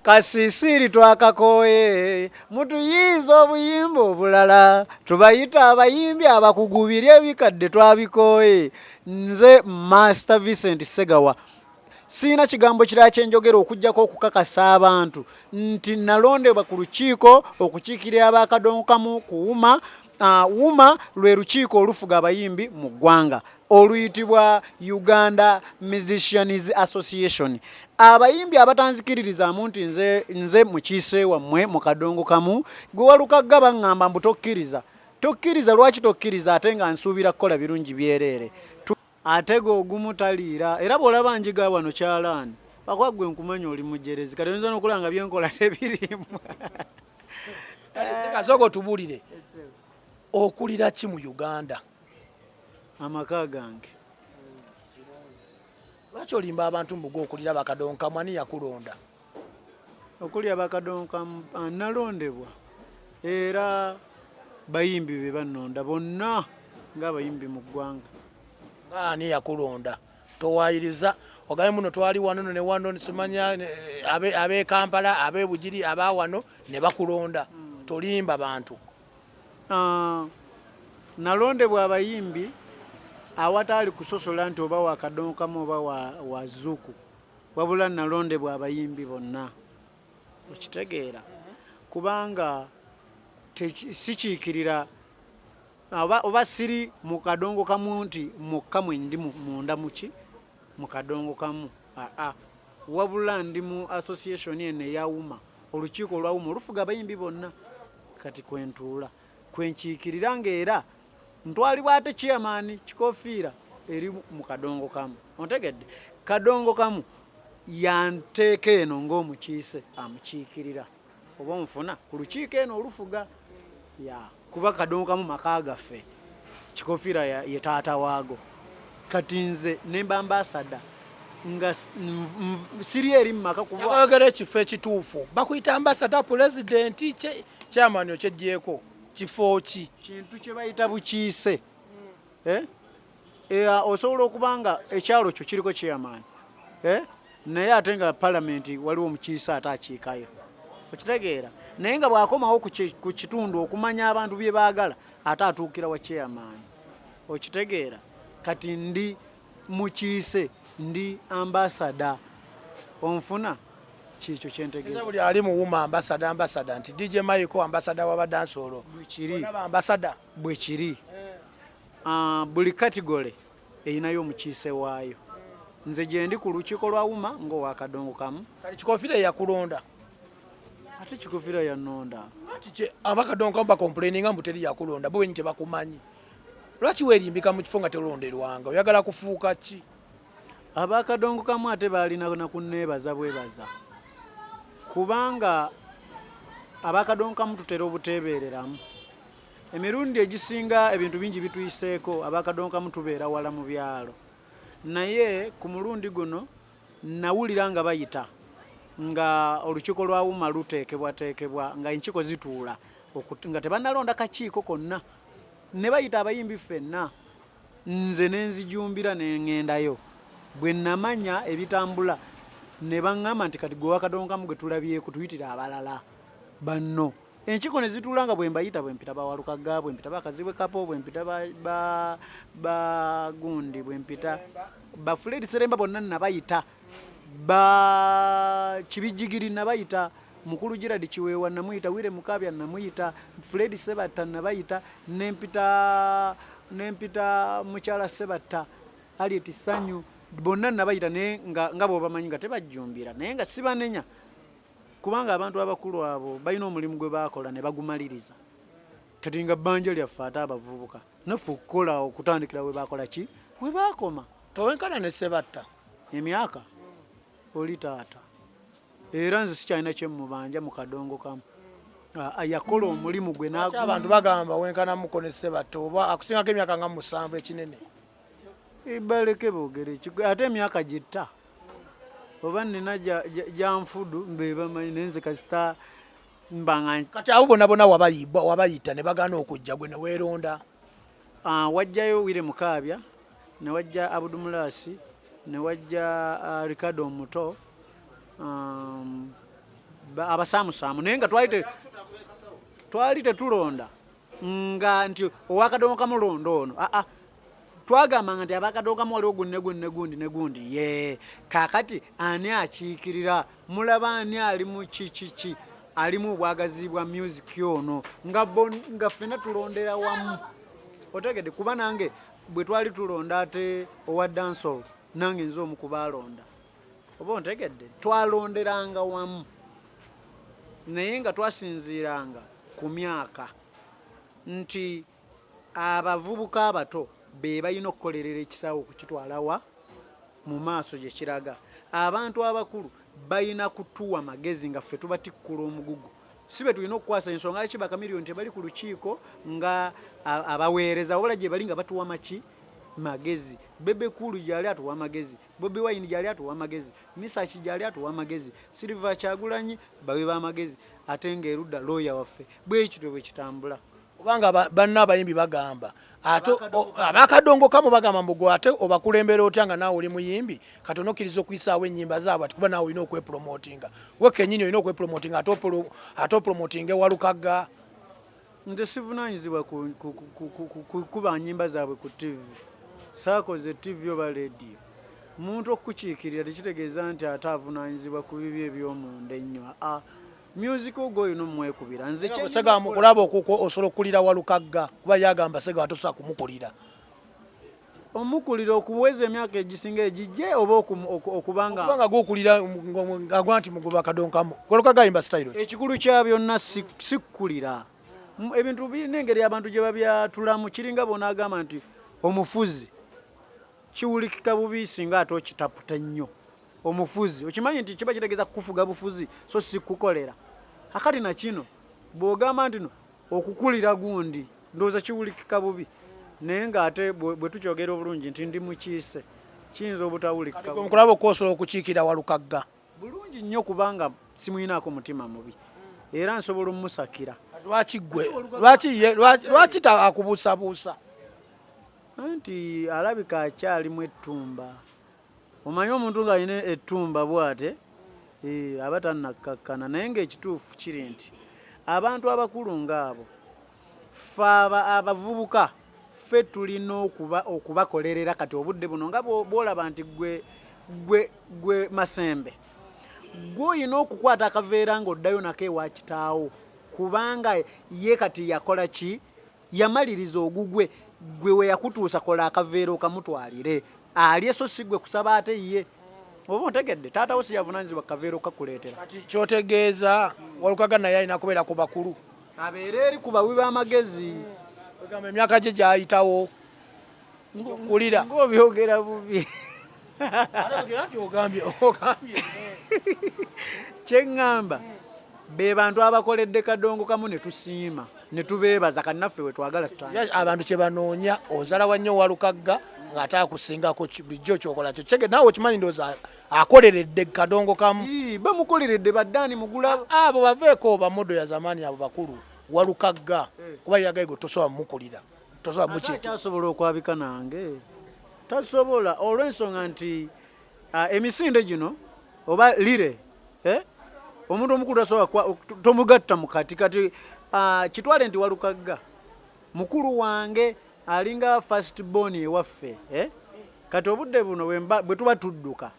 kasisiri twakakoye mutuyiiza obuyimba obulala tubayita abayimbi abakugubirya ebikadde twabikoye. Nze Master Vincent Segawa siina kigambo kirala kyenjogera okuggyako okukakasa abantu nti nalondebwa ku lukiiko okukiikirira abakadonkamu ku WUMA. WUMA lwe lukiiko olufuga abayimbi mu ggwanga oluyitibwa Uganda Musicians Association. Abayimbi abatanzikiririzaamu nti nze mukiise wammwe mu kadongokamu gwe walukagga baŋŋamba mbu tokkiriza. Tokkiriza lwaki tokkiriza ate nga nsuubira kukola birungi byereere. Ate go ogumu taliira era bw'olaba njiga wano kyalaani bakuba ggwe nkumanya oli mujerezi kati oyinza n'okulanga byenkola tebirimu. Sekasooka tubuulire okulira ki mu Uganda? Amaka gange. Lwaki olimba abantu mbugo okulira bakadonkamu? Ani yakulonda? Okulya bakadonkamu nalondebwa era bayimbi be bannonda bonna ng'abayimbi mu ggwanga. Ani yakulonda? Towayiriza ogaye muno twali wano ne wano simanya abe Kampala abe Bugiri aba wano ne bakulonda. Tolimba bantu. Nalondebwa abayimbi awatali kusosola nti oba wakadonkamu oba wazuku wabula nalondebwa abayimbi bonna. Okitegeera kubanga sikiikirira oba siri mu kadongokamu nti mukkamwe ndi munda muki mu kadongokamu. Wabula ndi mu association eno eya WUMA, olukiiko olwa WUMA olufuga abayimbi bonna. Kati kwentuula kwenkiikirira ng'era ntwalibwa ate chairman kikofiira eri mu kadongokamu. Ontegedde kadongokamu yanteeka eno ng'omukiise amukiikirira oba onfuna ku lukiiko eno olufuga kuba kadongokamu maka gaffe kikofiira ye taata waago. Kati nze nemba ambasada nga siri eri mu maka kuba yakoyogera ekifo ekituufu bakuyita ambasada pulezidenti chairman okyeggyeko kifo ki? Kintu kye bayita bukiise. Osobola okuba nga ekyalo kyo kiriko chairman naye ate nga palamenti waliwo omukiise ate akiikayo. Okitegeera naye nga bw'akomawo ku kitundu okumanya abantu bye baagala ate atuukira wa chairman. Okitegeera kati ndi mukiise ndi ambasada onfuna kikyo kyentegeeza. Buli ali mu WUMA ambasada nti DJ Michael ambasada wa dansolo bwekiri ambasada bwekiri. Buli kategole eyinayo omukiise waayo. Nze gye ndi ku lukiiko lwa WUMA ng'owakadongokamu. Kali kikofiira yakulonda ate kikofiira yannonda. Abakadongokamu bakomplaininga mbu teri yakulonda bwe nje bakumanyi. Lwaki weerimbika mu kifo nga telonderwanga? Oyagala kufuuka ki? Abakadongokamu ate baalina na kunneebaza bwebaza kubanga abakadongokamu tutera obuteebereramu. Emirundi egisinga ebintu bingi bituyiseeko abakadongokamu tubeera wala mu byalo. Naye ku mulundi guno nawulira nga bayita nga olukiiko lwa WUMA luteekebwateekebwa nga enkiiko zituula nga tebannalonda kakiiko konna ne bayita abayimbi ffenna. Nze nenzijumbira nengendayo bwe namanya ebitambula ne baŋŋamba nti kati gwe wakadongokamu gwe tulabyeku tuyitira abalala banno. Enkiiko ne zituula nga bwe mbayita bwe mpita bawalukagga bwe mpita bakazibwe kapo bwe mpita bagundi bwe mpita Fred Seremba bonna nabayita Kibijjigiri nabayita Mukulu Gerard Kiweewa namuyita Wire Mukabya namuyita Fred Sebatta nabayita nempita Mukyala Sebatta Harriet Sanyu bonna nabayita naye nga bw'obamanyi nga tebajjumbira naye nga sibanenya kubanga abantu abakulu abo balina omulimu gwe baakola ne bagumaliriza. Kati nga bbanja lyaffe ate abavubuka naffe okukola okutandikira we baakola ki we baakoma. Towenkana ne Sebatta emyaka oli taata era nze sikyalina kyemmubanja mu kadongokamu. Yakola omulimu gwe abantu bagamba wenkanamuko ne Sebatta oba akusingako emyaka nga 7 ekinene. Baleke boogere ate emyaka gitta oba nina janfudu mbe bamanyi nenze kasita mbanga. Kati abo bonna wabayita ne bagaana okujja gwe ne weeronda. Wajjayo Wire Mukabya ne wajja Abdumulasi ne wajja Ricardo Omuto abasaamusaamu naye nga twali tetulonda nga nti owakadongo kamulondo ono twagambanga nti abakadongo kamu waliwo gundi ye kakati ani akiikirira mulaba ani ali mu kiki alimu obwagazi bwa music ono nga ffena tulondera wamu otegedde kuba nange bwe twali tulonda ate owa dansol nange nze omu kubalonda oba ontegedde twalonderanga wamu naye nga twasinziiranga ku myaka nti abavubuka abato be balina okukolerera ekisaawe okukitwalawa mu maaso gye kiraga abantu abakulu balina kutuwa magezi nga ffe tubatikkula omugugu si be tulina okukwasa ensonga laki bakamiliyoni tebali ku lukiiko nga abaweereza wabula gye bali nga batuwa maki magezi Bebe Cool gyali atuwa magezi Bobi Wine gyali atuwa magezi Misaki gyali atuwa magezi Silver Kyagulanyi bawe ba magezi ate ng'erudda lawyer waffe bwekityo bwe kitambula kubanga banna abayimbi bagamba ate abakadongo kamu bagamba mbugo ate obakulembera otya nga naawe oli muyimbi katono okiriza okuyisaawo ennyimba zaabwe ati kuba naawe olina okwepromotinga we kennyini olina okwepromotinga ate opromotinga ewalukagga nze sivunaanyizibwa kuba nnyimba zaabwe ku TV saakoze TV oba lediyo muntu okukiikirira tekitegeeza nti ate avunaanyizibwa ku bibi eby'omunda ennyo music ogwo olina omwekubira nze sega mukulaba okuko osobola okukulira walukagga kuba yagamba sega watosa kumukulira omukulira okuweza emyaka egisinga egijje oba okubanga gukulira agwa nti mugoba kadonkamu walukagga ayimba style ekikulu kya byonna sikkulira ebintu birina engeri abantu gye babyatulamu kiringa bona agamba nti omufuzi kiwulikika bubi singa ate okitaputa nnyo omufuzi okimanyi nti kiba kitegeeza kukufuga bufuzi so sikukolera akati na kino bw'ogamba nti no okukulira gundi ndowooza kiwulikika bubi naye ng'ate bwe tukyogera obulungi nti ndi mukiise kiyinza obutawulikika omukulaba okwosobola okukiikira walukagga bulungi nnyo kubanga simuyinaako mutima mubi era nsobola omusakira lwaki gwe lwaki akubuusabuusa anti alabika akyalimu ettumba omanyi omuntu ng'alina ettumba bw'ate aba tannakkakkana naye ng'ekituufu kiri nti abantu abakulu ng'abo ffe abavubuka ffe tulina okubakolerera kati obudde buno nga bw'olaba nti gwe Masembe gw'olina okukwata akaveera ng'oddayo nako ewa kitaawo kubanga ye kati yakola ki yamaliriza ogugwe gwe we yakutuusa kola akaveera okamutwalire alye so si gwe kusaba ate ye oba ontegedde taatawo si yavunaanyizibwa kaveera okakuleetera kati kyotegeeza walukagga naye alina kubeera ku bakulu abeera eri ku bawi b'amagezi egamba emyaka gye gyayitawo kulira ng'obyogera bubi kyeŋŋamba be bantu abakoledde kadongo kamu ne tusiima ne tubeebaza kati naffe we twagala tutandika abantu kye banoonya ozalawa nnyo walukagga ng'ate akusingako bulijjo kyokola kyo kyege naawe okimanyi ndowooza akoleredde kadongo kamu bamukoleredde baddaani mugula abo baveeko bamodo ya zamaani abo bakulu walukagga kuba yagayigo tosobola mukulira tosobola mukyasobola okwabika nange tasobola olw'ensonga nti emisinde gino oba lire omuntu omukulu tasobola tomugatta mu kati kati kitwale nti walukagga mukulu wange alinga first born ewaffe kati obudde buno bwe tuba tudduka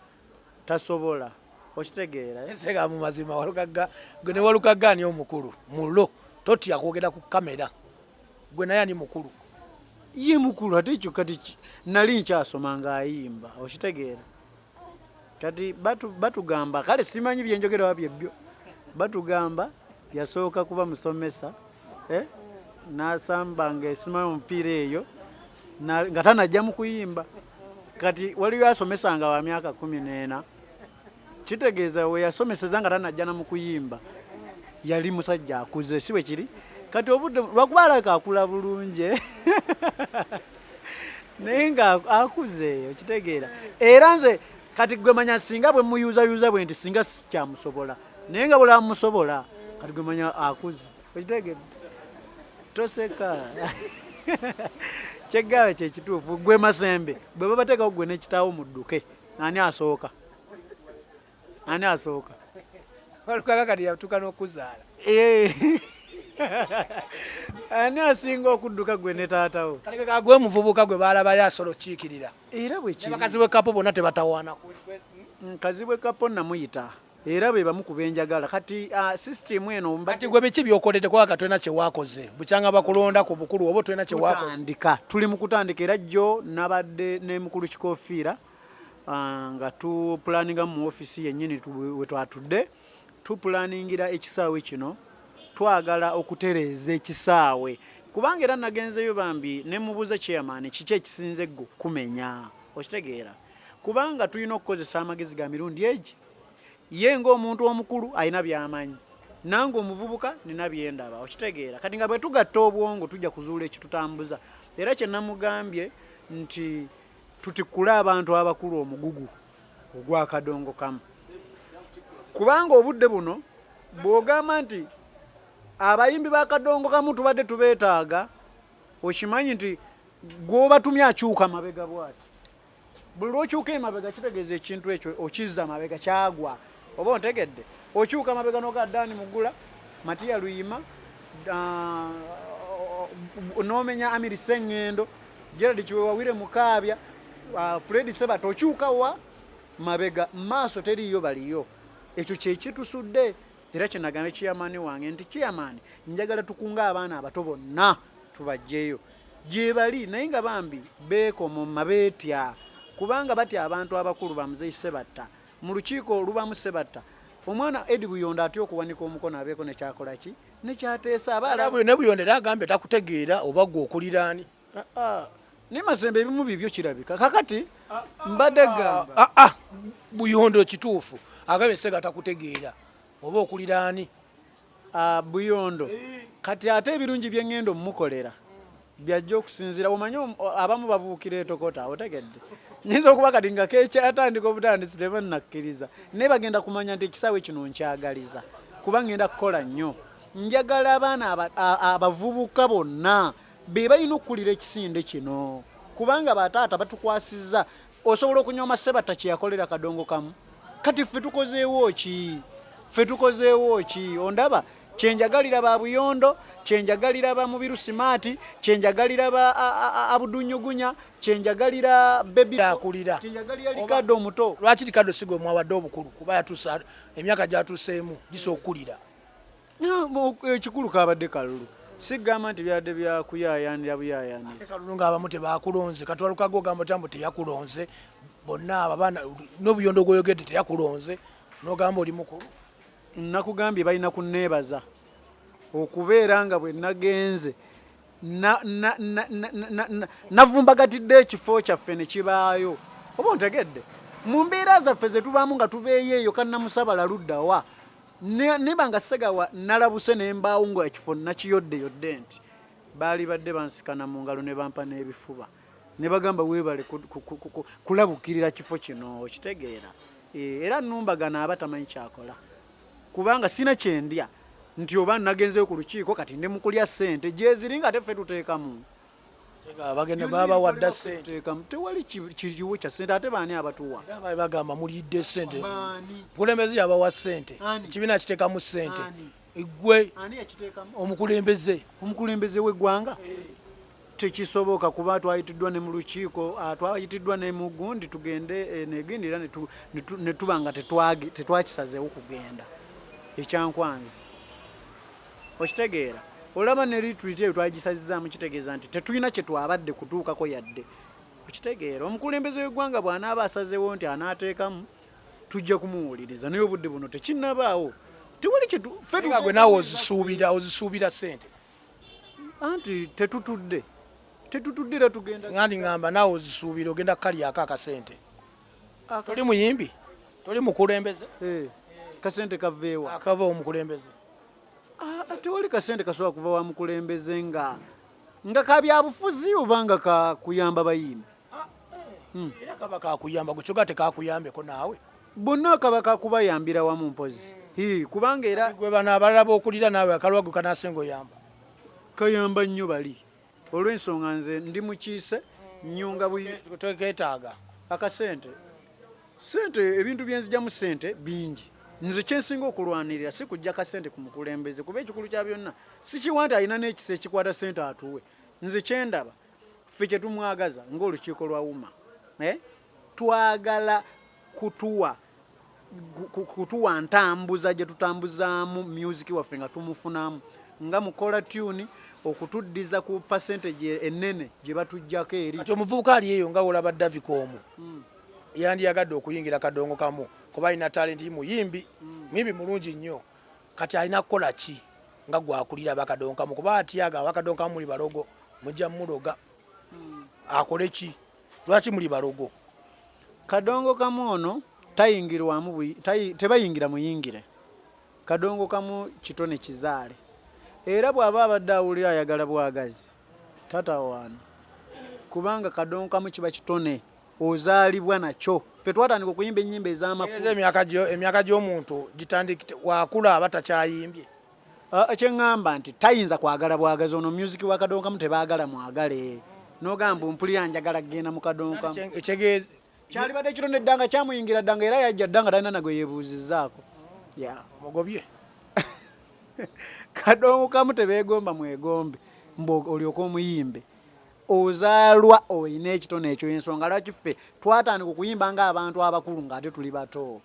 tasobola okitegeera sega mu mazima walukagga gwe ne walukagga ani omukulu mulo totya kwogera ku kamera gwe naye ani mukulu ye mukulu ate ekyo kati nali nkyasoma ng'ayimba okitegeera kati batugamba kale simanyi byenjogera byebyo batugamba yasooka kuba musomesa n'asamba ng'esima omupiira eyo nga tanajja mu kuyimba kati waliyo asomesanga wa myaka 14 kitegeeza we yasomeseza nga tanajja na mu kuyimba yali musajja akuze si bwe kiri kati obudde lwakuba alabika akula bulungi naye nga akuze okitegeera era nze kati gwe manya singa bwe muyuuzayuuza bwe nti singa kyamusobola naye nga bwela musobola kati gwe manya akuze okitegedde toseka kyeggawe kyekituufu gwe Masembe bwe babateekawo gwe nekitaawo mudduke ani asooka Walukaga kati yatuka n'okuzaala. Ani asinga okudduka gwe ne taatawo? Kaleka gwe muvubuka gwe baalabayo asobola okukiikirira. Era bwe kiri. Bakazi b'ekkapo bonna tebatawaana. Nkazi bw'ekkapo namuyita. Era be bamu ku benjagala. Kati sisitemu eno kati gwe biki by'okoledde kubanga tolina kye waakoze. Bukyanga bakulonda ku bukulu oba tolina kye waakoze. Tuli mu kutandika era jjo nabadde ne mukulu kikoofiira nga tupulaninga mu ofiisi yennyini we twatudde. Tupulaningira ekisaawe kino. Twagala okutereeza ekisaawe kubanga era nagenzeyo bambi ne mubuuza chairman kiki ekisinze ggo kumenya okitegeera kubanga tulina okukozesa amagezi ga mirundi egi ye ng'omuntu omukulu alina by'amanyi nange omuvubuka nina byendaba okitegeera kati nga bwe tugatta obwongo tujja kuzuula ekitutambuza era kye namugambye nti tutikule abantu abakulu omugugu ogw'akadongo kamu kubanga obudde buno bw'ogamba nti abayimbi b'akadongo kamu tubadde tubeetaaga okimanyi nti gw'obatumye akyuka mabega bw'ati buli lw'okyuka emabega kitegeeza ekintu ekyo okizza mabega kyagwa oba ontegedde okyuka mabega n'ogaddaani mugula Matiya Luyima n'omenya Amiri Sengendo Gerald Kiwewawire Mukaabya Fred Sebato okyuka wa mabega maaso teriyo baliyo ekyo kye kitusudde. Era kye nagambye chairman wange nti chairman njagala tukunga abaana abato bonna tubajjeyo gye bali naye nga bambi beekomoma beetya kubanga batya abantu abakulu bamuzeyi Sebatta mu lukiiko olubamu Sebatta omwana Edi Buyonda atya okuwanika omukono abeeko nekyakola ki nekyateesa abaala ne Buyonda era agambye takutegeera oba gwe okuliraani. ne Mazembe ebimu bibyo kirabika kakati mbadde gamba Buyonda kituufu agambye Sega takutegeera oba okuliraani. Buyondo kati ate ebirungi bye ngendo mukolera byajja okusinzira omanyi abamu babuukira etokota otegedde nyinza okuba kati nga kekyatandika obutandisi tebannakkiriza naye bagenda kumanya nti ekisaawe kino nkyagaliza kuba ngenda kukola nnyo njagala abaana abavubuka bonna be balina okukulira ekisinde kino kubanga bataata batukwasizza osobola okunyoma Sebatta kye yakolera kadongo kamu kati ffe tukozeewo ki ondaba kyenjagalira ba Buyondo kyenjagalira ba Mubiru Simaati kyenjagalira ba Abudunyugunya kyenjagalira Baby akulira kyenjagalira Likado omuto. Lwaki Likado sigwe mwawadde obukulu kuba yatuusa emyaka gyatuuseemu gisa okulira ekikulu kabadde kalulu sigamba nti byadde byakuyaayanira buyaayanisa kalulu ng'abamu tebakulonze kati walukago ogamba otyambo teyakulonze bonna abo abaana n'Obuyondo gw'oyogedde teyakulonze n'ogamba oli mukulu. Nakugambye balina kunneebaza okubeera nga bwe nagenze navumbagatidde ekifo kyaffe ne kibaayo oba ontegedde mu mbeera zaffe ze tubaamu nga tubeeyo eyo kannamusabala luddawa neba nga Segawa nalabuse ne mbaawo nga ekifo nakiyoddeyodde nti baali badde bansikana mu ngalo ne bampa n'ebifuba ne bagamba weebale kulabukirira kifo kino okitegeera era nnumbagana aba tamanyi kyakola kubanga sina kyendya nti oba nagenzeyo ku lukiiko kati ndi mu kulya ssente gyeziri nga teffe tuteekamu bagenda baba wadda ssente tewali kiriwo kya ssente ate baani abatuwa bagamba mulidde ssente omukulembeze yabawa ssente ekibiina kiteekamu ssente gwe omukulembeze w'eggwanga tekisoboka kuba twayitiddwa ne mu lukiiko twayitiddwa ne mu gundi tugende negindi era ne tuba nga tetwakisazeewo kugenda ekyankwanzi okitegeera olaba ne lituliti eyo twagisazizaamu kitegeeza nti tetulina kye twabadde kutuukako yadde okitegeera omukulembeze w'eggwanga bw'anaaba asazeewo nti anaateekamu tujja kumuwuliriza naye obudde buno tekinnabaawo tewali ffe gwe naawe ozisuubira ssente anti tetutudde era tugenda ngandi ngamba naawe ozisuubira ogenda kukalyako akasente toli muyimbi toli mukulembeze kasente kaveewa akava omukulembeze tewali kasente kasobola kuva wa mukulembeze nga kabyabufuzi obanga kakuyamba bayimbi era kaba kakuyamba gukyoga tekakuyambeko naawe bonna kaba kakubayambira wamu mpozi kubanga era gwe bano abalala b'okulira naawe akalwago kanaasenga oyamba kayamba nnyo bali olw'ensonga nze ndi mukiise nnyunga teketaaga akasente sente ebintu byenzijjamu sente bingi nze kyensinga okulwanirira si kujja kasente ku mukulembeze kuba ekikulu kya byonna si kiwa nti alina n'ekisa ekikwata sente atuwe. Nze kyendaba ffe kye tumwagaza ng'olukiiko lwa UMA twagala kutuwa ntambuza gye tutambuzaamu music waffe nga tumufunamu nga mukola tune okutuddiza ku percentage ennene gye batujjako eri. Kati omuvubuka ali eyo nga olaba Daviko omu yandiyagadde okuyingira Kadongo Kamu kuba alina talenti muyimbi mulungi nnyo, kati alina kukola ki nga gwakulira Bakadongo Kamu kuba atyaga Bakadongo Kamu muli balogo mujja muloga akole ki? Lwaki muli balogo? Kadongo Kamu ono tayingirwamu tebayingira muyingire. Kadongo Kamu kitone kizaale era bw'aba abadde awulira ayagala bwagazi tatawaana kubanga Kadongo Kamu kiba kitone ozaalibwa nakyo. Ffe twatandika okuyimba ennyimba ez'amakulu emyaka gy'omuntu gitandikite wakula aba takyayimbye. Kyeŋŋamba nti tayinza kwagala bwagazi ono music wa Kadongo Kamu tebaagala mwagale n'ogamba mpulira njagala kgenda mu Kadongo Kamu kyalibadde kitone eddanga kyamuyingira ddanga era yajja ddanga talina nagwe yeebuuzizzaako mugobye. Kadongo Kamu tebeegomba mwegombe olyoka omuyimbe ozaalwa olina ekitone ekyo. Ensonga lwaki ffe twatandika okuyimba ng'abantu abakulu ng'ate tuli bato.